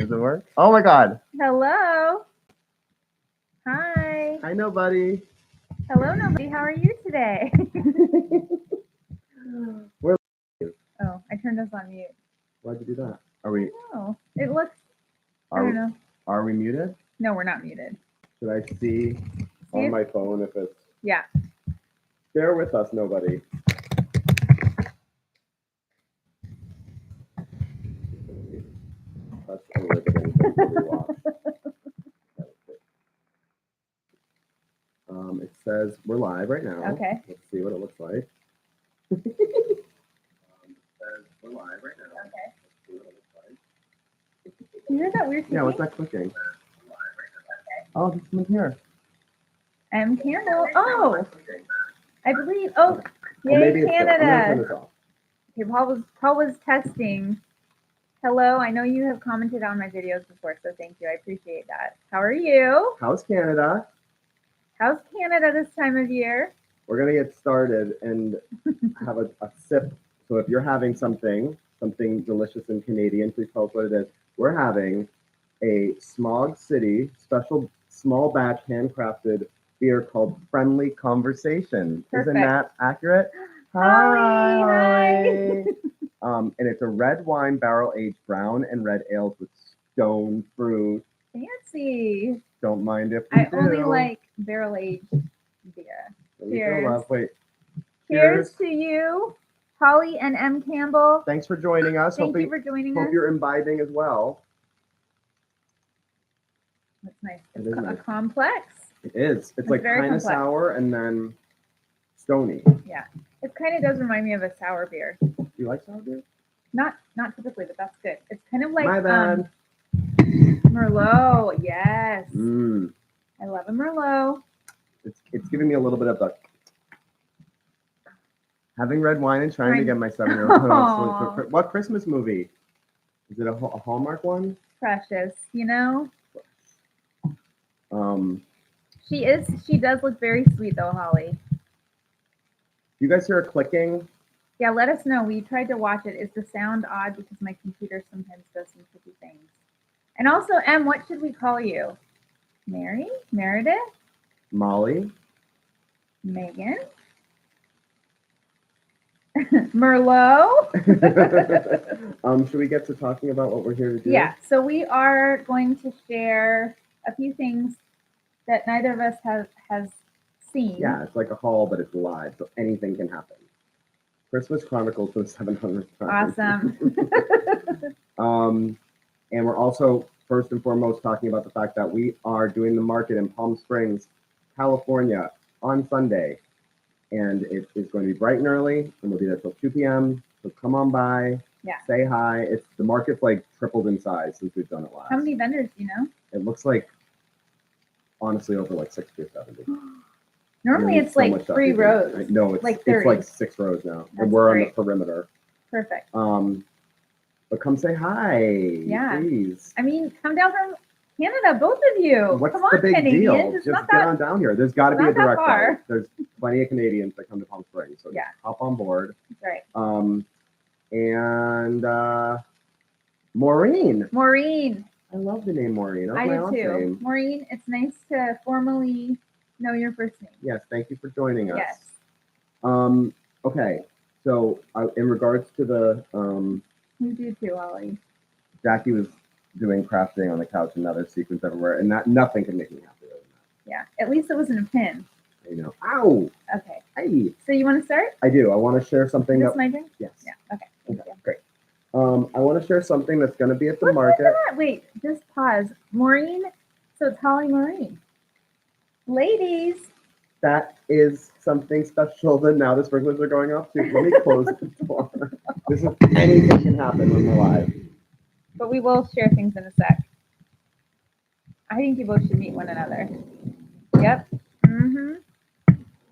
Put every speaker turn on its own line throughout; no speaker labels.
Does it work? Oh my God.
Hello. Hi.
Hi, nobody.
Hello, nobody. How are you today?
We're.
Oh, I turned us on mute.
Why'd you do that? Are we?
Oh, it looks. I don't
Are
know.
Are we muted?
No, we're not muted.
Should I see on
if-
my phone if it's?
Yeah.
Bear with us, nobody. That's a riveting thing to rewatch. It says we're live right now.
Okay.
Let's see what it looks like. It says we're live right now.
Okay.
Let's see what it looks like.
You heard that weird?
Yeah, what's that clicking? Oh, this one's here.
M. Candle. Oh, I believe. Oh,
Oh, maybe
yay,
it's this. I'm gonna turn
Canada.
this off.
Okay, Paul was testing. Hello. I know you have commented on my videos before, so thank you. I appreciate that. How are you?
How's Canada?
How's Canada this time of year?
We're gonna get started and have a sip. So if you're having something delicious and Canadian, please tell us what it is. We're having a Smog City special small batch handcrafted beer called Friendly Conversation.
Perfect.
Isn't that accurate?
Hi.
And it's a red wine barrel aged brown and red ales with stone fruit.
Fancy.
Don't mind if we
I
do.
only like barrel aged beer.
There we go,
Cheers.
love. Wait.
Cheers to you, Holly and M. Campbell.
Thanks for joining us.
Thank you for joining
Hope
us.
you're imbibing as well.
That's nice.
It
It's
is
a
nice.
complex.
It is. It's like
very
kind of
complex.
sour and then stony.
Yeah. It kind of does remind me of a sour beer.
Do you like sour beer?
Not typically, but that's good. It's kind of like
My bad.
Merlot. Yes.
Mm.
I love a Merlot.
It's giving me a little bit of the having red wine and trying to get my 7-year-old
Aw.
asleep. What Christmas movie? Is it a Hallmark one?
Precious, you know?
Um,
She does look very sweet though, Holly.
you guys hear a clicking?
Yeah, let us know. We tried to watch it. Is the sound odd because my computer sometimes does some tricky things? And also, M, what should we call you? Mary? Meredith?
Molly?
Megan? Merlot?
Should we get to talking about what we're here to do?
Yeah, so we are going to share a few things that neither of us has seen.
Yeah, it's like a haul, but it's live, so anything can happen. Christmas Chronicles for the 700th time.
Awesome.
And we're also, first and foremost, talking about the fact that we are doing the market in Palm Springs, California on Sunday. And it is going to be bright and early, and we'll be there till 2 p.m. So come on by, say hi. The market's like tripled in size since we've done it last.
How many vendors do you know?
It looks like, honestly, over like 60 or 70.
Normally it's like 3 rows.
No, it's
like 30.
It's like 6 rows now.
That's
And we're
great.
on the perimeter.
Perfect.
But come say hi.
Yeah.
Please.
I mean, come down from Canada, both of you.
What's
come on,
the big
Canadians.
deal?
It's
Just
not
get
that
on down here. There's got to be a
not that
direct
far.
flight. There's plenty of Canadians that come to Palm Springs, so
Yeah.
hop on board.
That's right.
And Maureen.
Maureen.
I love the name Maureen. That's
I
my
do
aunt's
too.
name.
Maureen, it's nice to formally know your first name.
Yes, thank you for joining us.
Yes.
Okay, so in regards to the
You do too, Holly.
Jackie was doing crafting on the couch and now there's sequins everywhere, and nothing can make me happier than that.
Yeah. At least it wasn't a pin.
You know. Ow!
Okay.
Hey!
So you want to start?
I do. I want to share something
Is this my drink?
Yes.
Yeah. Okay. Thank you.
Great. I want to share something that's going to be at the
Look
market.
at that. Wait, just pause. Maureen. So it's Holly Maureen. Ladies.
That is something special that now the sprinklers are going off too. Let me close the door. This is anything can happen when we're live.
But we will share things in a sec. I think you both should meet one another. Yep. Mm-hmm.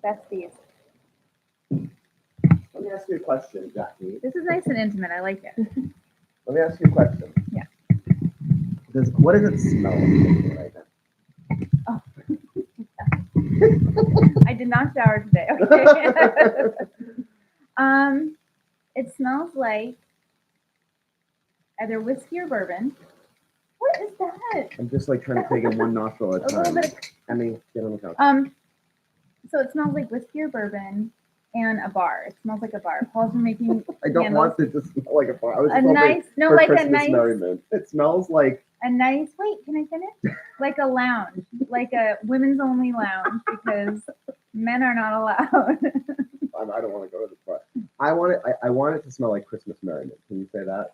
Besties.
Let me ask you a question, Jackie.
This is nice and intimate. I like it.
Let me ask you a question.
Yeah.
What does it smell like right now?
Oh. I did not shower today. Okay. It smells like either whiskey or bourbon, What is that?
I'm just like trying to take in one nostril at
A
a
little
time.
bit of
Emmy, get on the couch.
So it smells like whiskey or bourbon and a bar. It smells like a bar. Paul's been making
I don't
candles.
want it to smell like a bar. I was
A
just hoping
nice, no,
for
like a
Christmas
nice,
merriment. It smells like
wait, can I finish? Like a lounge, like a women's only lounge because men are not allowed.
I don't want to go to the bar. I want it to smell like Christmas merriment. Can you say that?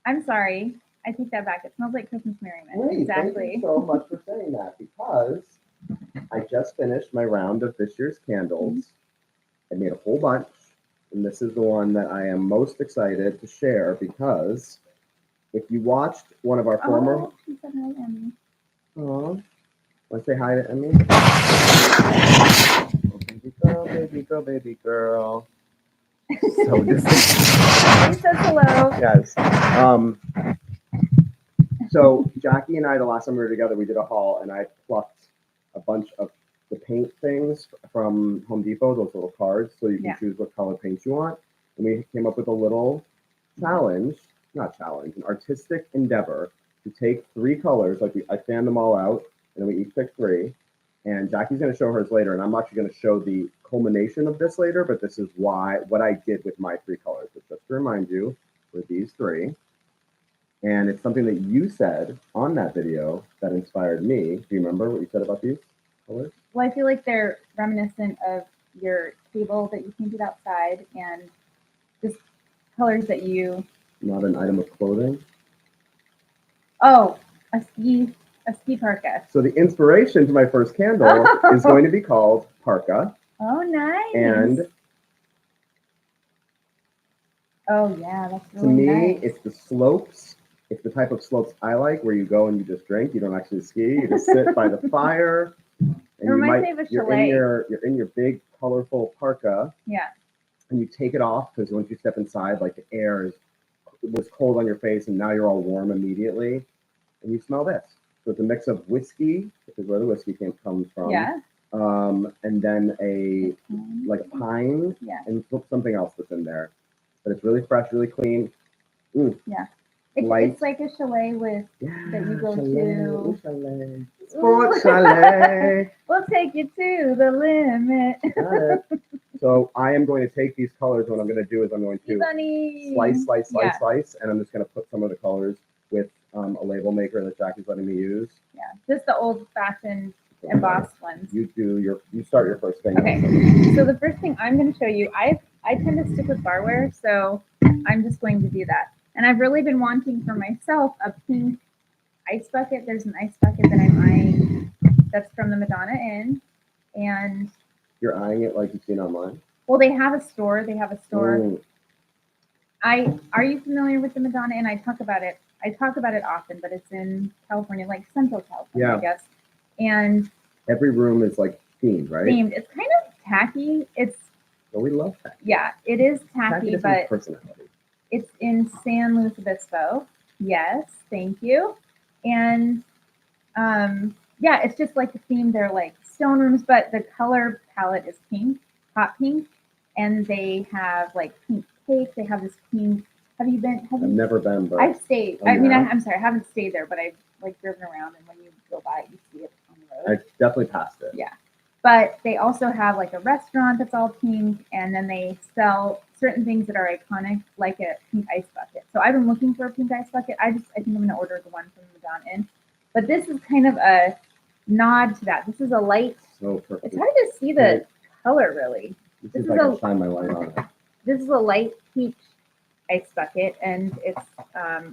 I'm sorry. I take that back. It smells like Christmas merriment.
Thank you
Exactly.
so much for saying that because I just finished my round of this year's candles. I made a whole bunch, and this is the one that I am most excited to share because if you watched one of our former,
Oh, she said hi, Emmy.
want to say hi to Emmy? Oh, baby girl, baby girl, baby girl. So disappointed.
She says hello.
Yes. So Jackie and I, the last time we were together, we did a haul, and I plucked a bunch of the paint things from Home Depot, those little cards, so you can
Yeah.
choose what color paint you want. And we came up with a little challenge, not challenge, an artistic endeavor to take 3 colors. Like I fanned them all out, and then we each picked 3. And Jackie's going to show hers later, and I'm actually going to show the culmination of this later. But this is what I did with my 3 colors. But just to remind you, were these 3. And it's something that you said on that video that inspired me. Do you remember what you said about these colors?
Well, I feel like they're reminiscent of your table that you painted outside and just colors that you.
Not an item of clothing.
Oh, a ski parka.
So the inspiration to my first candle is going to be called Parka.
Oh, nice.
And
oh yeah, that's
to
really
me,
nice.
it's the slopes. It's the type of slopes I like, where you go and you just drink. You don't actually ski. You just sit by the fire. And
It reminds me of a chalet.
you're in your big colorful parka,
Yeah.
and you take it off because once you step inside, like the air was cold on your face, and now you're all warm immediately, and you smell this. So it's a mix of whiskey, which is where the whiskey comes from.
Yeah.
And then a pine
Yeah.
and something else that's in there, but it's really fresh, really clean. Light.
It's like a chalet with that you go to.
Chalet. Sports chalet.
We'll take you to the limit.
Got it. So I am going to take these colors. What I'm going to do is I'm going to
Bunny.
slice, and I'm just going to put some of the colors with a label maker that Jackie's letting me use.
Yeah, just the old-fashioned embossed ones.
You start your first thing.
Okay. So the first thing I'm going to show you, I tend to stick with barware, so I'm just going to do that. And I've really been wanting for myself a pink ice bucket. There's an ice bucket that I'm eyeing that's from the Madonna Inn. And
you're eyeing it like you've seen online?
Well, they have a store.
Mm.
Are you familiar with the Madonna Inn? I talk about it often, but it's in California, like Central California, I guess. And
every room is like themed, right?
Themed. It's kind of tacky.
Well, we love tacky.
Yeah, it is tacky, but
personality.
It's in San Luis Obispo. Yes, thank you. And yeah, it's just like the theme. They're like stone rooms, but the color palette is pink, hot pink, and they have like pink cake. They have this pink. Have you been?
I've never been, but
I've stayed. I'm sorry, I haven't stayed there, but I've like driven around, and when you go by it, you see it on the road.
I definitely passed it.
Yeah. But they also have like a restaurant that's all pink, and then they sell certain things that are iconic, like a pink ice bucket. So I've been looking for a pink ice bucket. I think I'm going to order the one from the Madonna Inn. But this is kind of a nod to that. This is a light.
So perfect.
It's hard to see the color really.
This is like shine my light on it.
This is a light peach ice bucket, and it's I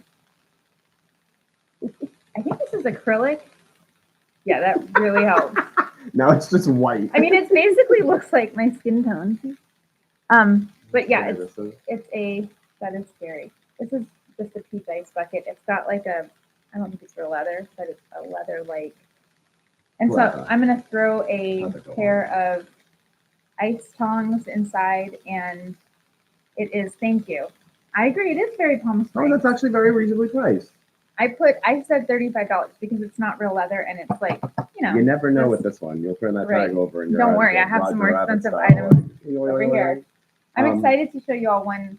think this is acrylic. Yeah, that really helps.
Now it's just white.
I mean, it basically looks like my skin tone. But yeah, that is scary. This is just a peach ice bucket. It's got like I don't think it's real leather, but it's a leather like. And so I'm gonna throw a pair of ice tongs inside, and it is, thank you. I agree, it is very Palm Springs.
Oh, that's actually very reasonably priced.
I said $35 because it's not real leather, and it's like,
You never know with this one. You'll turn that tag over and
don't worry, I have some more expensive items over here. I'm excited to show you all one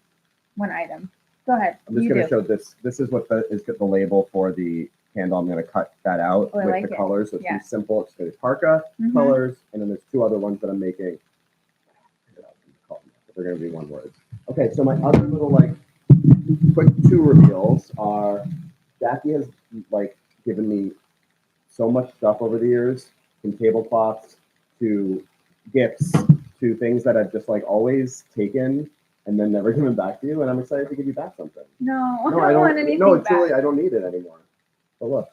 item. Go ahead.
I'm just going to show this. This is what is the label for the candle. I'm gonna cut that out
Oh, I
with
like
the
it.
colors. So it's
Yeah.
pretty simple. It's gonna be parka
Mhm.
colors, and then there's two other ones that I'm making. They're gonna be one word. Okay, so my other little like quick two reveals are Jackie has like given me so much stuff over the years, from tablecloths to gifts to things that I've just like always taken and then never given back to you, and I'm excited to give you back something.
No,
No,
I don't want anything
No,
back.
truly, I don't need it anymore. But look,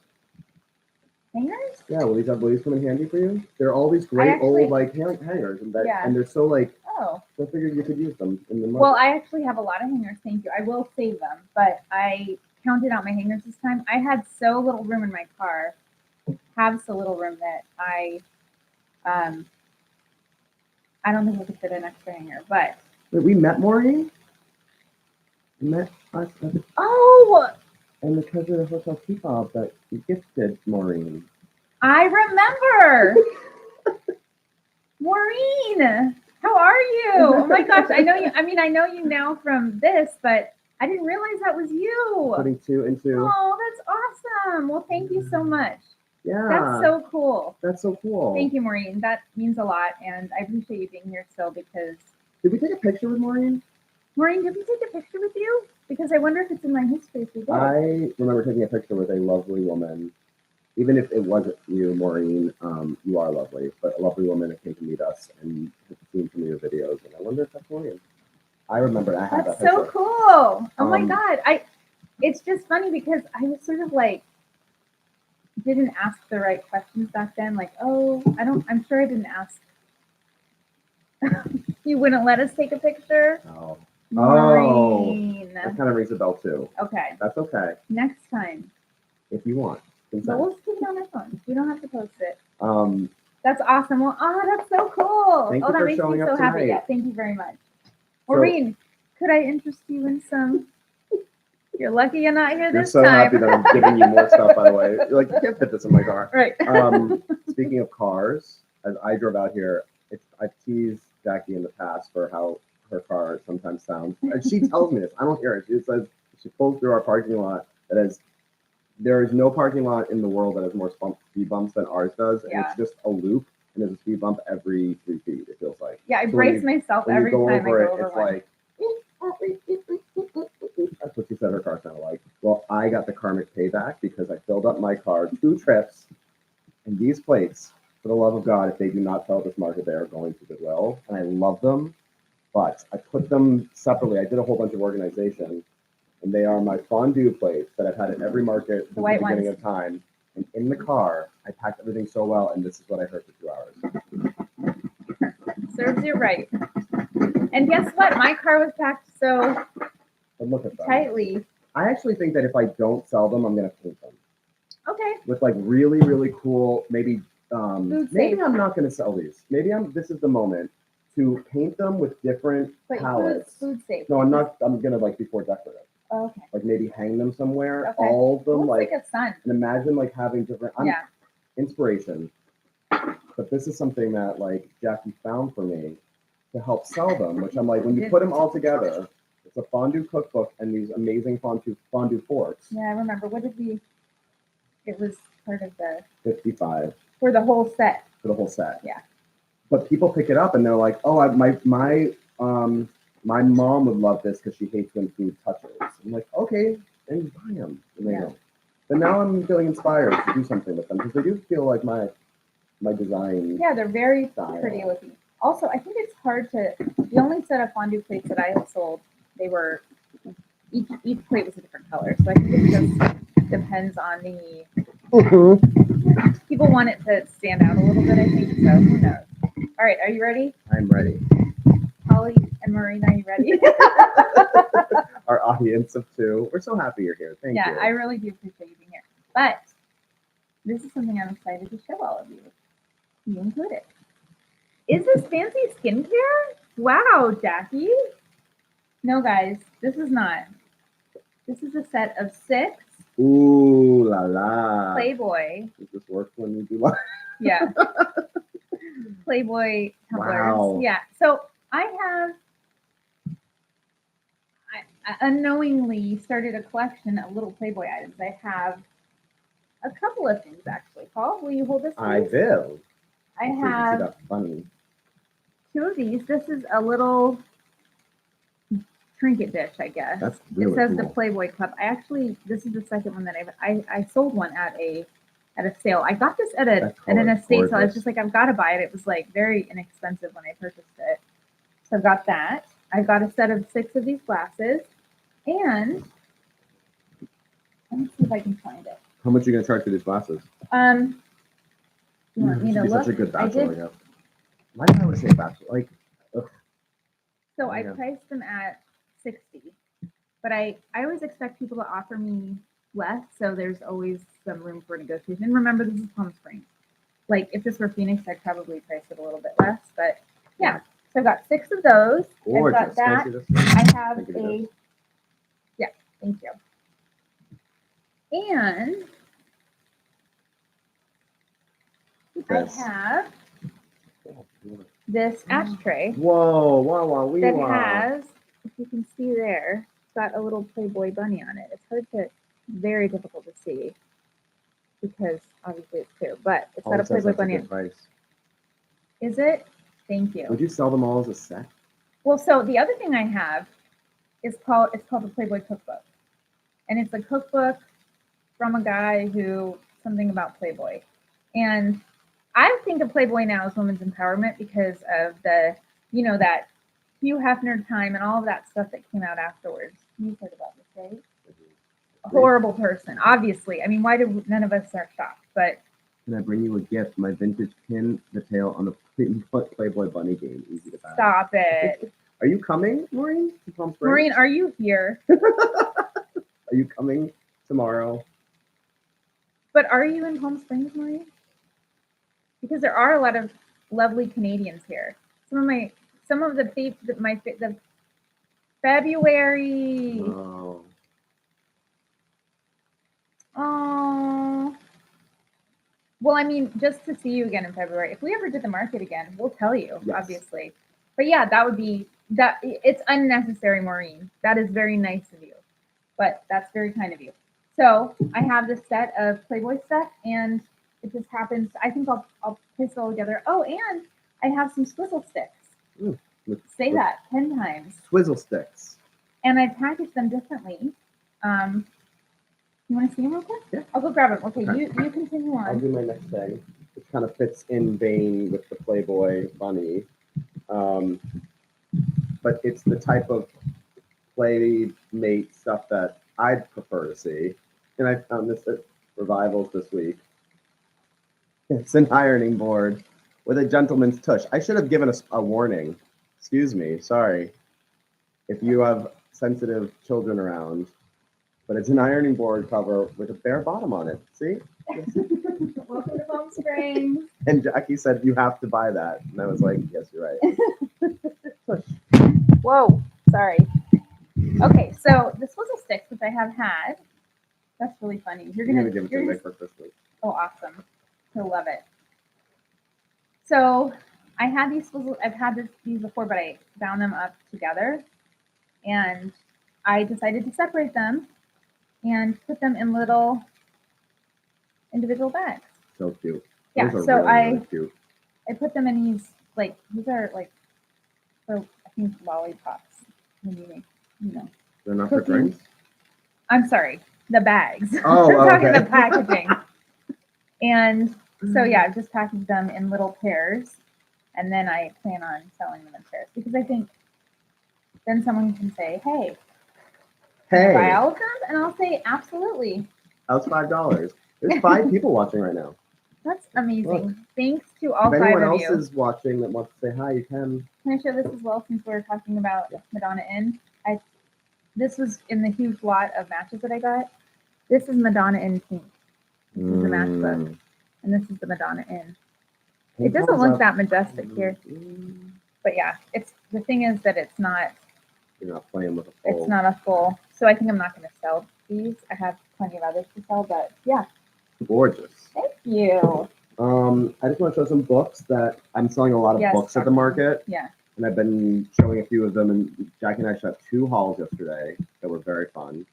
Hangers?
yeah, will these come in handy for you? They're all these great old like hangers, and and they're so like.
Oh.
So I figured you could use them in the market.
Well, I actually have a lot of hangers. Thank you. I will save them, but I counted out my hangers this time. I had so little room in my car. Have so little room that I don't think we could fit an extra hanger. But
wait, we met Maureen. We met us.
Oh.
And the treasure of the Hotel T-Fob that you gifted Maureen.
I remember. Maureen, how are you? Oh my gosh, I know you. I mean, I know you now from this, but I didn't realize that was you.
Putting two and two.
Oh, that's awesome. Well, thank you so much.
Yeah.
That's so cool.
That's so cool.
Thank you, Maureen. That means a lot, and I appreciate you being here still because.
Did we take a picture with Maureen?
Maureen, did we take a picture with you? Because I wonder if it's in my history if we did.
I remember taking a picture with a lovely woman. Even if it wasn't you, Maureen, you are lovely, but a lovely woman that came to meet us and has seen some of your videos, and I wonder if that's Maureen. I remember I had
That's
that
so
picture.
cool. Oh my God. It's just funny because I was sort of like, didn't ask the right questions back then. Like, I'm sure I didn't ask. You wouldn't let us take a picture?
Oh.
Maureen.
That kind of rings a bell too.
Okay.
That's okay.
Next time.
If you want.
But we'll keep it on our phones. We don't have to post it.
Um,
That's awesome. Well, that's so cool.
Thank you
that
for
makes
showing
me
up
so happy.
tonight.
Yeah, thank you very much. Maureen, could I interest you in some? You're lucky you're not here this time.
You're so happy that I'm giving you more stuff, by the way. You're like, you can't fit this in my car.
Right.
Speaking of cars, as I drove out here, I've teased Jackie in the past for how her car sometimes sounds. And she tells me this. I don't hear it. She says she pulls through our parking lot there is no parking lot in the world that has more speed bumps than ours does. And it's just a loop, and there's a speed bump every 3 feet, it feels like.
Yeah, I brace myself every time I go over one.
It's like, that's what she said her car sounded like. Well, I got the karmic payback because I filled up my car 2 trips, and these plates, for the love of God, if they do not sell at this market, they are going to Goodwill, and I love them, but I put them separately. I did a whole bunch of organization, and they are my fondue plates that I've had at every market since the beginning of time. And in the car, I packed everything so well, and this is what I heard for 2 hours.
Serves you right. And guess what? My car was packed so
look at them.
tightly.
I actually think that if I don't sell them, I'm going to paint them.
Okay.
With like really, really cool, maybe
safe.
I'm not going to sell these. This is the moment to paint them with different palettes.
Food safe.
No, I'm not. I'm going to like be more decorative.
Oh, okay.
Like maybe hang them somewhere.
Okay.
All of them
like a sun.
And imagine like having different inspiration. But this is something that like Jackie found for me to help sell them, which I'm like, when you put them all together, it's a fondue cookbook and these amazing fondue forks.
Yeah, I remember. What did we? It was part of the
55
for the whole set.
For the whole set.
Yeah.
But people pick it up and they're like, oh, my mom would love this because she hates when food touches. I'm like, okay, then buy them. And they don't. But now I'm feeling inspired to do something with them because they do feel like my design.
Yeah, they're very
style.
Pretty looking. Also, I think it's hard to. The only set of fondue plates that I had sold, they were each plate was a different color. So I think it just depends on the. People want it to stand out a little bit. I think so. Who knows? All right, are you ready?
I'm ready.
Holly and Maureen, are you ready?
Our audience of 2. We're so happy you're here. Thank you.
Yeah, I really do appreciate you being here. But this is something I'm excited to show all of you. You included. Is this fancy skincare? Wow, Jackie. No, guys, this is not. This is a set of 6.
Ooh la la.
Playboy.
Does this work when you do live?
Yeah. Playboy tumblers.
Wow.
Yeah. So I unknowingly started a collection of little Playboy items. I have a couple of things actually. Paul, will you hold this, please?
I will.
I
So you can see
have
that bunny.
2 of these. This is a little trinket dish, I guess.
That's really
it says
cool.
the Playboy Club. This is the second one that I sold one at a sale. I got this at an estate sale. I was just like, I've got to buy it. It was like very inexpensive when I purchased it. So I've got that. I've got a set of 6 of these glasses, and let me see if I can find it.
How much are you gonna charge for these glasses?
You want me to
be
look?
Such a good
I
bachelor.
did.
Yeah. Why did I always say bachelor? Like, ugh.
So I
Yeah.
priced them at 60, but I always expect people to offer me less, so there's always some room for negotiation. And remember, this is Palm Springs. Like if this were Phoenix, I'd probably price it a little bit less, but yeah. So I've got 6 of those.
Gorgeous.
I've got that.
Can I see this?
I have
Thank you,
yeah, thank you. And
Yes.
I have this ashtray
Whoa, wow, wow, wee,
that
wow.
has, if you can see there, it's got a little Playboy bunny on it. It's very difficult to see because obviously it's clear, but it's got a Playboy bunny.
Price.
Is it? Thank you.
Would you sell them all as a set?
Well, so the other thing I have is called the Playboy Cookbook, and it's a cookbook from a guy who something about Playboy, and I think of Playboy now as women's empowerment because of the, that Hugh Hefner time and all of that stuff that came out afterwards. You've heard about this, right? A horrible person, obviously. I mean, why do none of us are shocked? But
can I bring you a gift? My vintage pin, the tail on the Playboy bunny game. Easy to buy.
Stop it.
Are you coming, Maureen? To Palm Springs?
Maureen, are you here?
Are you coming tomorrow?
But are you in Palm Springs, Maureen? Because there are a lot of lovely Canadians here. The February. Oh. Well, I mean, just to see you again in February. If we ever did the market again, we'll tell you, yes. Obviously. But yeah, that would be that. It's unnecessary, Maureen. That is very nice of you, but that's very kind of you. So I have this set of Playboy stuff, and it just happens. I think I'll piece it all together. Oh, and I have some swizzle sticks. Say that 10 times.
Swizzle sticks.
And I packaged them differently. You want to see them real quick?
Yeah.
I'll go grab them. Okay, you continue on.
I'll do my next thing, which kind of fits in vein with the Playboy bunny. But it's the type of Playmate stuff that I'd prefer to see. And I found this at Revivals this week. It's an ironing board with a gentleman's tush. I should have given a warning. Excuse me, sorry. If you have sensitive children around. But it's an ironing board cover with a bare bottom on it. See?
Welcome to Palm Springs.
And Jackie said, you have to buy that. And I was like, yes, you're right.
Whoa, sorry. Okay, so the swizzle sticks, which I have had, that's really funny. You're gonna
give it to me for Christmas.
Oh, awesome. He'll love it. So I had these swizzle, I've had these before, but I bound them up together. And I decided to separate them and put them in little individual bags.
So cute.
Yeah,
Those are
so
really cute.
I put them in these, these are for, I think, lollipops. Maybe,
They're not
cookies.
for drinks?
I'm sorry, the bags.
Oh,
I'm talking
okay.
the packaging. And so, yeah, I've just packaged them in little pairs. And then I plan on selling them in pairs because I think then someone can say, hey, buy all of them? And I'll say, absolutely.
That was $5. There's 5 people watching right now.
That's amazing.
Look.
Thanks to all 5 of you.
If anyone else is watching that wants to say hi, you can.
Can I show this as well since we're talking about Madonna Inn? This was in the huge lot of matches that I got. This is Madonna Inn pink. This is the matchbook. And this is the Madonna Inn. It doesn't look that majestic here. But yeah, the thing is that it's not.
You're not playing with a full.
It's not a full. So I think I'm not going to sell these. I have plenty of others to sell, but yeah.
Gorgeous.
Thank you.
I just want to show some books that I'm selling a lot of books at the market.
Yeah.
And I've been showing a few of them, and Jackie and I shot 2 hauls yesterday that were very fun.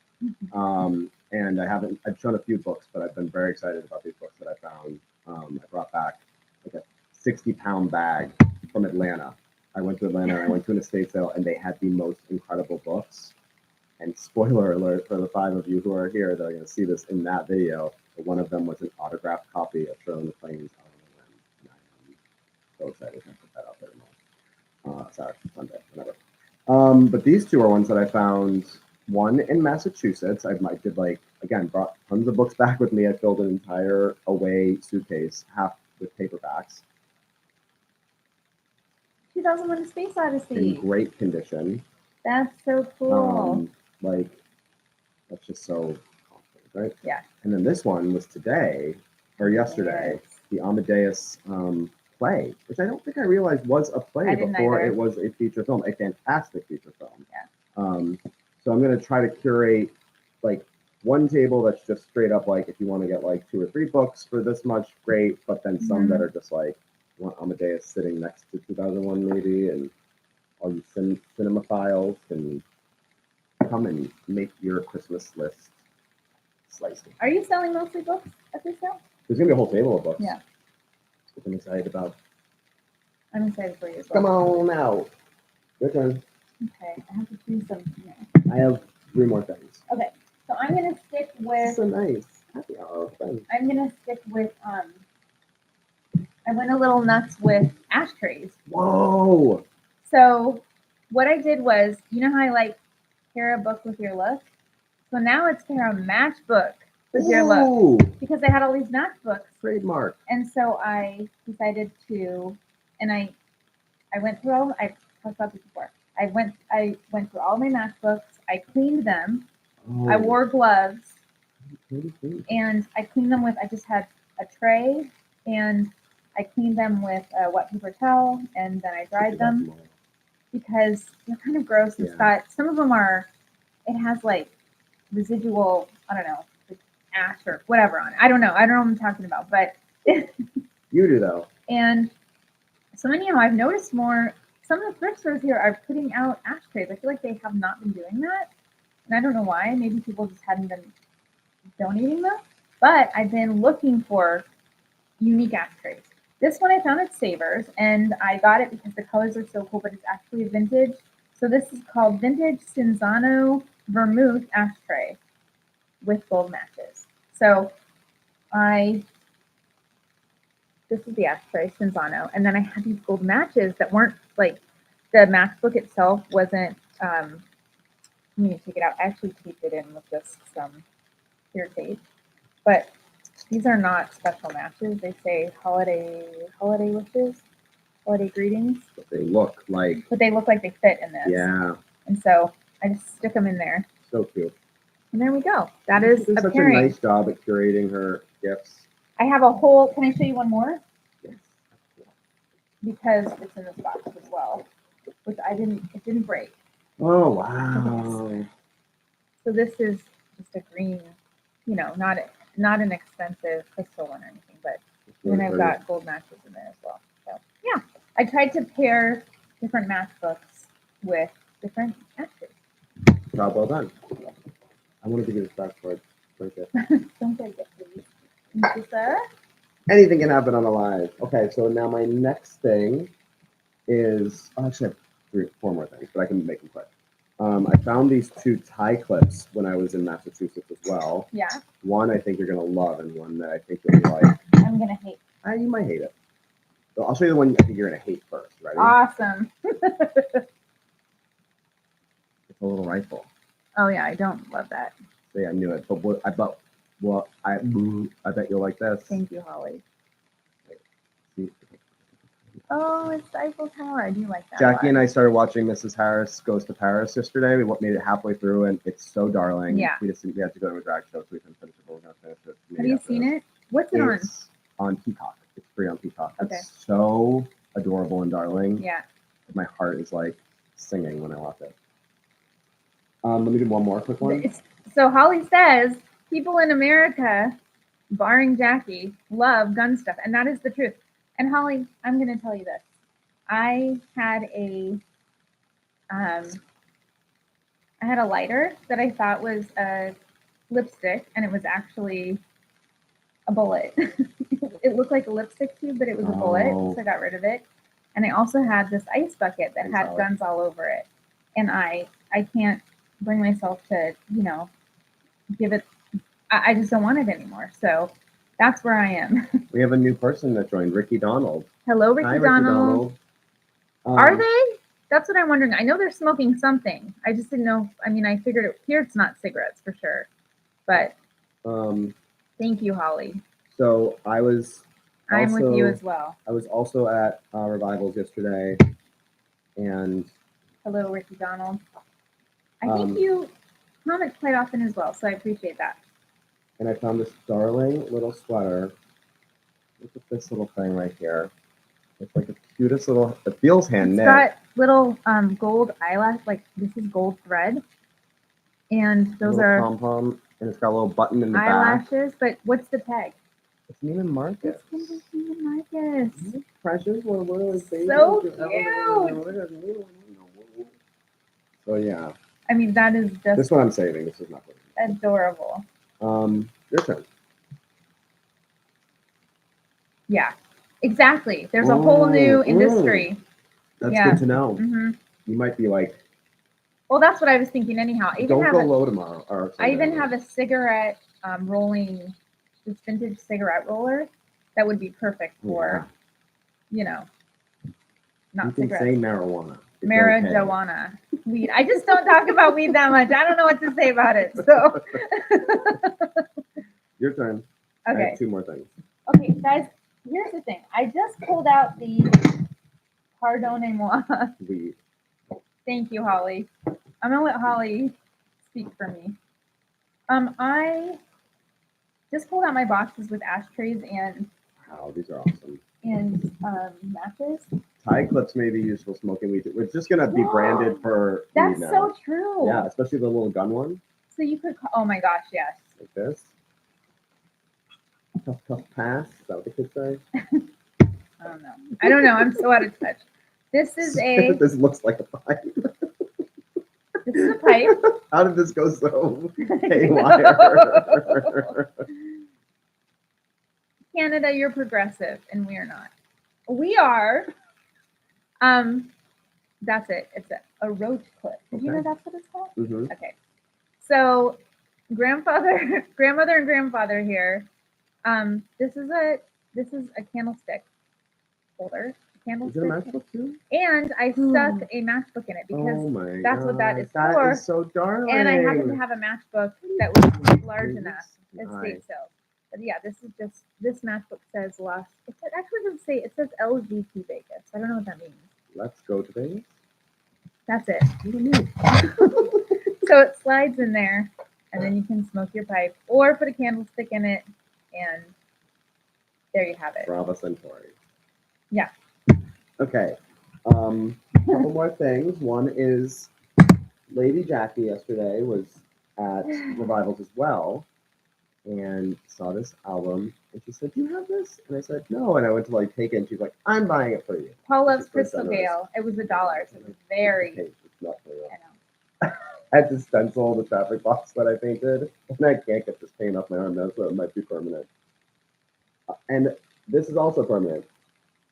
And I've shown a few books, but I've been very excited about these books that I found. I brought back like a 60-pound bag from Atlanta. I went to Atlanta and I went to an estate sale, and they had the most incredible books. And spoiler alert for the 5 of you who are here that are going to see this in that video, one of them was an autographed copy of Shirley MacLaine's On the Limb. And I am so excited to put that out there tomorrow. Sorry, Sunday, whatever. But these 2 are ones that I found. One in Massachusetts. I did brought tons of books back with me. I filled an entire away suitcase, half with paperbacks.
2001: A Space Odyssey.
In great condition.
That's so cool.
That's just so confident, right?
Yeah.
And then this one was today or yesterday, the Amadeus play, which I don't think I realized was a play before it was a feature film, a fantastic feature film.
Yeah.
So I'm going to try to curate like one table that's just straight up like, if you want to get like 2 or 3 books for this much, great. But then some that are just like, you want Amadeus sitting next to 2001 maybe, and all you cinemaphiles can come and make your Christmas list slicey.
Are you selling mostly books at this sale?
There's going to be a whole table of books.
Yeah.
Which I'm excited about.
I'm excited for you as well.
Come on out. Your turn.
Okay, I have to choose some.
I have 3 more things.
Okay, so I'm gonna stick with.
So nice. Happy hour thing.
I'm gonna stick with. I went a little nuts with ashtrays.
Whoa.
So what I did was, you know how I like pair a book with your look? So now it's pair a matchbook with your look, because I had all these matchbooks.
Trademark.
And so I decided to, and I went through all. I talked about this before. I went through all my matchbooks. I cleaned them. I wore gloves, and I cleaned them with. I just had a tray, and I cleaned them with a wet paper towel, and then I dried them because they're kind of gross. It's got some of them are. It has like residual. I don't know, like ash or whatever on it. I don't know. I don't know what I'm talking about, but
you do though.
And so anyhow, I've noticed more. Some of the thrift stores here are putting out ashtrays. I feel like they have not been doing that. And I don't know why. Maybe people just hadn't been donating them. But I've been looking for unique ashtrays. This one I found at Savers, and I got it because the colors are so cool, but it's actually a vintage. So this is called Vintage Cinzano Vermouth Ashtray with gold matches. So this is the ashtray, Cinzano, and then I had these gold matches that weren't like, the matchbook itself wasn't, let me take it out. I actually taped it in with just some clear tape, but these are not special matches. They say holiday wishes, holiday greetings.
But they look like
they fit in this.
Yeah.
And so I just stick them in there.
So cute.
And there we go. That is
a such
pairing.
A nice job at curating her gifts.
I have a whole. Can I show you one more?
Yes.
Because it's in this box as well, which it didn't break.
Oh, wow.
So this is just a green, not an expensive crystal one or anything, but then I've got gold matches in there as well. So yeah, I tried to pair different matchbooks with different matches.
Job well done. I want to give you this back for it.
Don't break it, please. Thank you, sir.
Anything can happen on the live. Okay, so now my next thing is, actually I have 4 more things, but I can make them quick. I found these 2 tie clips when I was in Massachusetts as well.
Yeah.
One I think you're gonna love, and one that I think you'll like.
I'm gonna hate.
You might hate it. So I'll show you the one I think you're gonna hate first. Ready?
Awesome.
It's a little rifle.
Oh yeah, I don't love that.
See, I knew it, but I bet you'll like this.
Thank you, Holly.
See?
Oh, it's the Eiffel Tower. I do like that.
Jackie and I started watching Mrs. Harris Goes to Paris yesterday. We made it halfway through, and it's so darling.
Yeah.
We had to go to a drag show, so we couldn't finish it, but we're going to finish it.
Have you seen it? What's it on?
It's on Peacock. It's free on Peacock.
Okay.
It's so adorable and darling.
Yeah.
My heart is like singing when I watch it. Let me do one more quick one.
So Holly says people in America, barring Jackie, love gun stuff, and that is the truth. And Holly, I'm going to tell you this. I had a lighter that I thought was a lipstick, and it was actually a bullet. It looked like a lipstick tube, but it was a bullet,
Oh.
so I got rid of it. And I also had this ice bucket that
Ice
had
salad.
guns all over it, and I can't bring myself to give it. I just don't want it anymore. So that's where I am.
We have a new person that joined, Ricky Donald.
Hello, Ricky
Hi,
Donald.
Ricky Donald.
Are they? That's what I'm wondering. I know they're smoking something. I just didn't know. I mean, I figured here it's not cigarettes for sure. But thank you, Holly.
So I'm
with you as well.
I was also at Revivals yesterday, and
hello, Ricky Donald. I think you comment quite often as well, so I appreciate that.
And I found this darling little sweater. Look at this little thing right here. It's like the cutest little. It feels hand knit.
It's got little gold eyelash. Like this is gold thread, and those are
pom pom, and it's got a little button in the
eyelashes.
back.
But what's the tag?
It's Neiman Marcus.
It's Neiman Marcus.
Precious little baby.
So cute.
So yeah.
I mean, that is just.
This one I'm saving. This is not good.
Adorable.
Your turn.
Yeah, exactly. There's a whole new industry.
That's good to know.
Mm-hmm.
You might be like.
Well, that's what I was thinking. Anyhow,
don't go low tomorrow. Or
I even have a cigarette rolling, this vintage cigarette roller that would be perfect for, not
you can
cigarettes.
say marijuana.
Marijuana. Weed. I just don't talk about weed that much. I don't know what to say about it. So.
Your turn.
Okay.
I have 2 more things.
Okay, guys. Here's the thing. I just pulled out the Pardonnez-moi.
Weed.
Thank you, Holly. I'm gonna let Holly speak for me. I just pulled out my boxes with ashtrays and.
Wow, these are awesome.
And matches.
Tie clips may be used for smoking weed. It's just gonna be branded for.
That's
weed now.
So true.
Yeah, especially the little gun one.
So you could. Oh my gosh, yes.
Like this. Tough pass. Is that what the kids say?
I don't know. I'm so out of touch. This is a.
This looks like a pipe.
This is a pipe.
How did this go so haywire?
Canada, you're progressive, and we are not. We are. That's it. It's a roach clip. Did you know that's what it's called?
Mm-hmm.
Okay. So, grandmother, and grandfather here. This is a candlestick holder.
Is it a matchbook too?
And I stuck a matchbook in it because that's what that is for.
That is so darling.
And I happen to have a matchbook that was large enough. Estate sale. But yeah, this matchbook says Lost. It actually doesn't say. It says LVP Vegas. I don't know what that means.
Let's go to Vegas.
That's it. So it slides in there, and then you can smoke your pipe or put a candlestick in it, and there you have it.
Brava Centauri.
Yeah.
Okay. Couple more things. One is Lady Jackie yesterday was at Revivals as well, and saw this album, and she said, "Do you have this?" And I said, "No." And I went to take it, and she's like, "I'm buying it for you."
Paul loves Crystal Gale. It was $1, so it was very.
It's not for you.
I know.
I had to stencil the traffic box that I painted, and I can't get this paint off my arm now, so it might be permanent. And this is also permanent.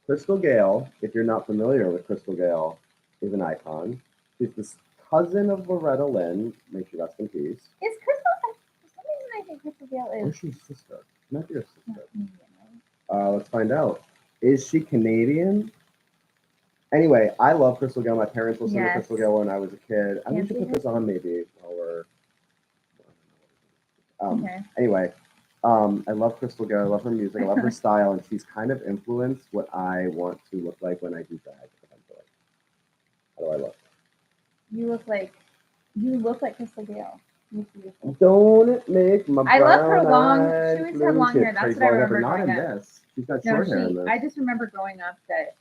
Crystal Gale, if you're not familiar with Crystal Gale, is an icon. She's the cousin of Loretta Lynn. May she rest in peace.
Is Crystal? For some reason, I think Crystal Gale is.
Or she's sister. Might be her sister. Let's find out. Is she Canadian? Anyway, I love Crystal Gale. My parents listened to Crystal Gale when I was a kid. I should put this on maybe while we're.
Okay.
Anyway, I love Crystal Gale. I love her music. I love her style, and she's kind of influenced what I want to look like when I do drag. Eventually, how do I look?
You look like Crystal Gale.
Don't it make my
I love her long.
eyes
She always had long hair. That's what I remember.
Not in
growing up.
this. She's got short hair in this.
I just remember growing up that,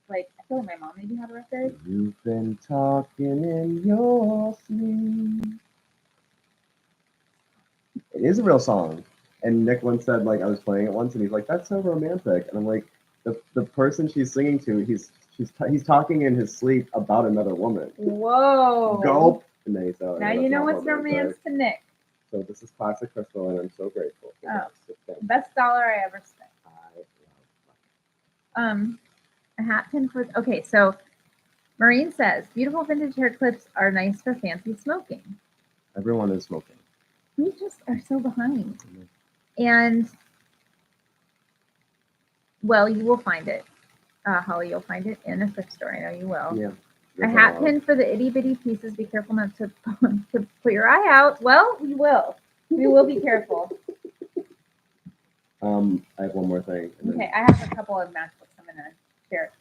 I feel like my mom maybe had a record.
You've been talking in your sleep. It is a real song. And Nick once said, I was playing it once, and he's like, "That's so romantic." And I'm like, the person she's singing to, he's talking in his sleep about another woman.
Whoa.
Gulp. And then he said,
now you know what's romance to Nick.
So this is classic crystal, and I'm so grateful for
Oh.
this. Thank you.
Best dollar I ever spent.
I love
A hat pin for okay. So Maureen says beautiful vintage hair clips are nice for fancy smoking.
everyone is smoking.
We just are so behind. And well, you will find it, Holly. You'll find it in a thrift store. I know you will.
Yeah.
A hat pin for the itty bitty pieces. Be careful not to put your eye out. Well, we will. We will be careful.
I have one more thing.
Okay, I have a couple of matchbooks I'm gonna share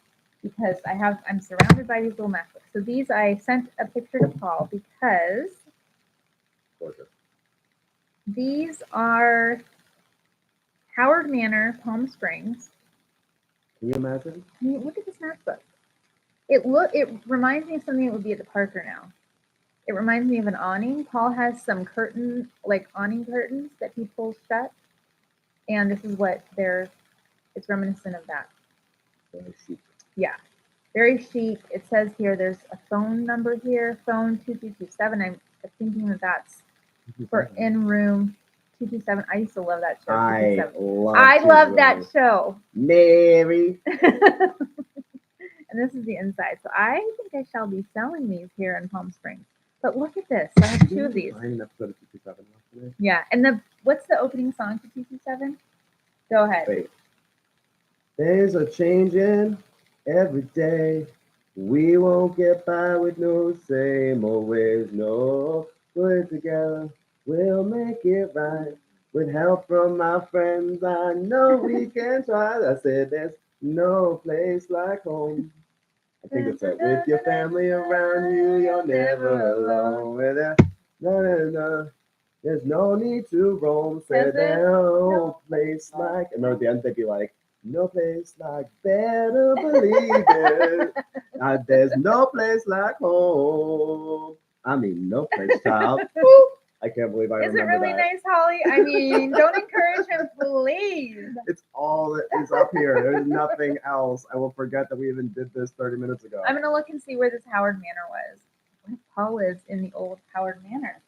because I'm surrounded by these little matchbooks. So these I sent a picture to Paul because
Gorgeous.
these are Howard Manor, Palm Springs.
Can you imagine?
I mean, look at this matchbook. It reminds me of something that would be at the Parker now. It reminds me of an awning. Paul has some awning curtains that he pulls shut. And this is what it's reminiscent of that.
Very chic.
Yeah. Very chic. It says here there's a phone number here, phone 2227. I'm thinking that's for in room 227. I used to love that show. I love that show.
Mary.
And this is the inside. So I think I shall be selling these here in Palm Springs. But look at this. I have two of these. Yeah. And what's the opening song to 227? Go ahead.
Wait. There's a change in every day. We won't get by with no same old ways. No, put it together. We'll make it right. With help from my friends, I know we can try. I said there's no place like home. I think it's it. With your family around you, you're never alone. With it, no. There's no need to roam. Say there's no place like. And then at the end they'd be like, no place like, better believe it. There's no place like home. I mean, no place, child. I can't believe I remember that.
Is it really nice, Holly? I mean, don't encourage him, please.
It's all that is up here. There's nothing else. I will forget that we even did this 30 minutes ago.
I'm going to look and see where this Howard Manor was. What if Paul lives in the old Howard Manor?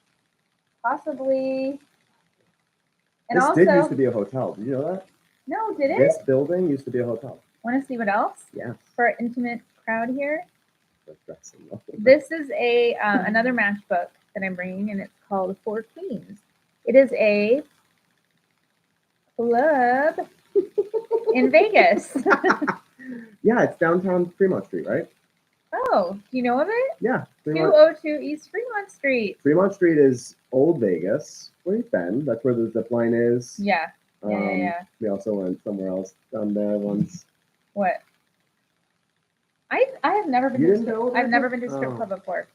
Possibly. And
this
also,
did used to be a hotel. Did you know that?
No, did it?
This building used to be a hotel.
Want to see what else?
Yes.
For an intimate crowd here. This is another matchbook that I'm bringing, and it's called Four Queens. It is a club in Vegas.
Yeah, it's downtown Fremont Street, right?
Oh, do you know of it?
Yeah.
202 East Fremont Street.
Fremont Street is Old Vegas. Where you've been. That's where the zip line is.
Yeah. Yeah.
We also went somewhere else down there once.
What? I have never been I've never been to a strip club before.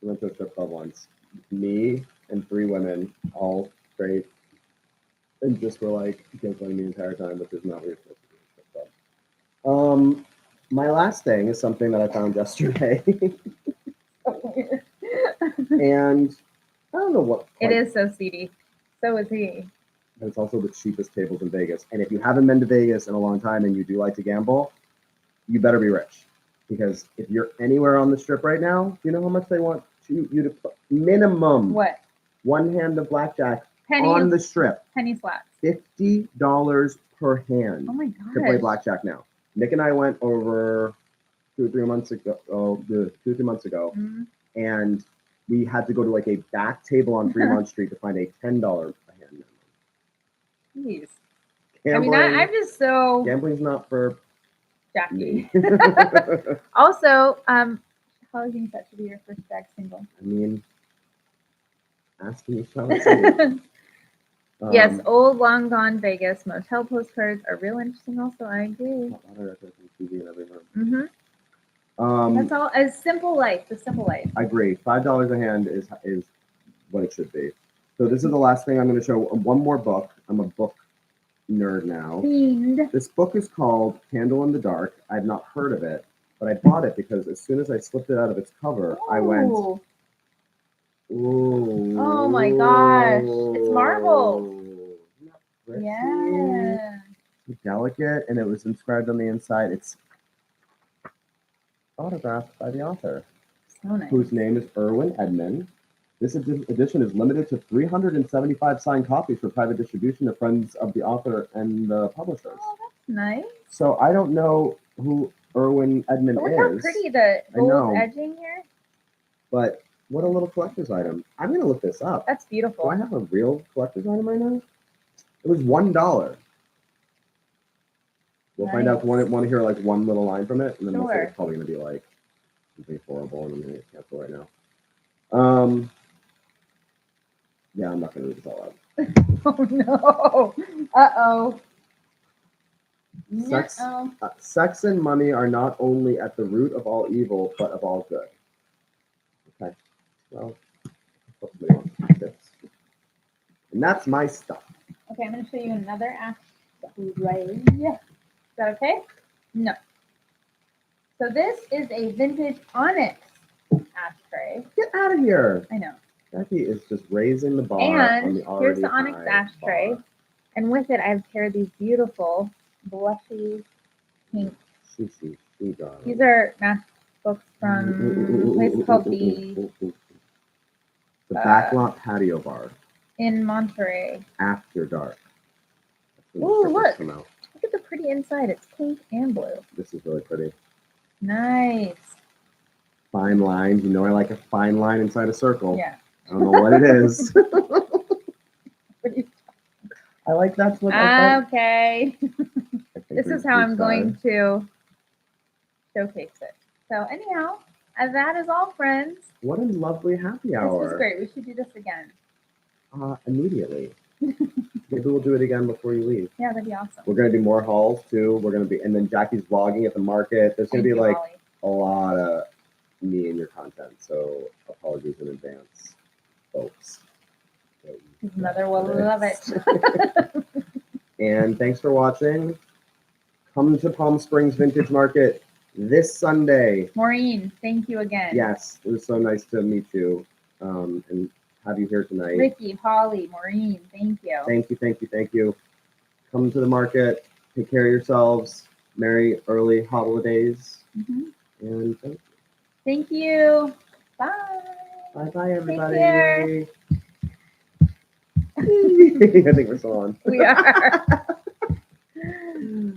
We went to a strip club once. Me and 3 women, all straight, and just were like giggling the entire time, which is not what you're supposed to do in a strip club. My last thing is something that I found yesterday. And I don't know what.
It is so seedy. So is he.
And it's also the cheapest tables in Vegas. And if you haven't been to Vegas in a long time and you do like to gamble, you better be rich. Because if you're anywhere on the strip right now, you know how much they want you to put minimum.
What?
One hand of blackjack on the strip.
Penny slots.
$50 per hand.
Oh my god.
To play blackjack now. Nick and I went over 2 or 3 months ago. 2 or 3 months ago, and we had to go to like a back table on Fremont Street to find a $10 a hand minimum.
Jeez. Gambling, I mean, I'm just so.
Gambling's not for
Jackie. Also, how do you think that should be your first Jack single?
I mean, asking you something.
Yes, old, long gone Vegas motel postcards are real interesting. Also, I agree. That's all. A simple life. The simple life.
I agree. $5 a hand is what it should be. So this is the last thing I'm going to show. One more book. I'm a book nerd now.
Fiend.
This book is called Candle in the Dark. I've not heard of it, but I bought it because as soon as I slipped it out of its cover, I went, ooh.
Oh my gosh. It's marble. Yeah.
Delicate, and it was inscribed on the inside. It's autographed by the author.
So nice.
Whose name is Erwin Edmond. This edition is limited to 375 signed copies for private distribution to friends of the author and the publishers.
Oh, that's nice.
So I don't know who Erwin Edmund
But
is.
look how pretty the
I know.
gold edging here.
But what a little collector's item. I'm going to look this up.
That's
Do
beautiful.
I have a real collector's item right now? It was $1. We'll find out. Want to hear like one little line from it, and then we'll say
Sure.
it's probably going to be like something horrible, and I'm going to cancel right now. Yeah, I'm not going to read this all out.
Oh no. Uh-oh.
Sex,
No.
sex and money are not only at the root of all evil, but of all good. Okay. Well, hope somebody wants to read this. And that's my stuff.
Okay, I'm going to show you another ashtray. Is that okay? No. So this is a vintage onyx ashtray.
Get out of here.
I know.
Becky is just raising the bar. on
And
the
here's the
already
onyx
high
ashtray.
bar.
And with it, I've paired these beautiful blushy pink. These are matchbooks from a place called the
Backlot Patio Bar
in Monterey.
after dark. That's when the
Ooh,
strippers
look.
come out.
Look at the pretty inside. It's pink and blue.
This is really pretty.
Nice.
Fine lines. You know I like a fine line inside a circle.
Yeah.
I don't know what it is. I like that's what I
Okay.
think
This is how I'm going to showcase it. So anyhow, that is all, friends.
What a lovely happy
This
hour.
was great. We should do this again.
Immediately. Maybe we'll do it again before you leave.
Yeah, that'd be awesome.
We're gonna do more hauls too. We're gonna be, and then Jackie's vlogging at the market. There's gonna
Thank
be
you,
like
Holly.
a lot of me in your content, so apologies in advance, folks.
His mother will love it.
And thanks for watching. Come to Palm Springs Vintage Market this Sunday.
Maureen, thank you again.
Yes, it was so nice to meet you and have you here tonight.
Ricky, Holly, Maureen, thank you.
Thank you, thank you, thank you. Come to the market. Take care of yourselves. Merry early holidays.
Mhm.
And
Thank you. Bye.
bye, everybody.
care.
I think we're still on.
We are.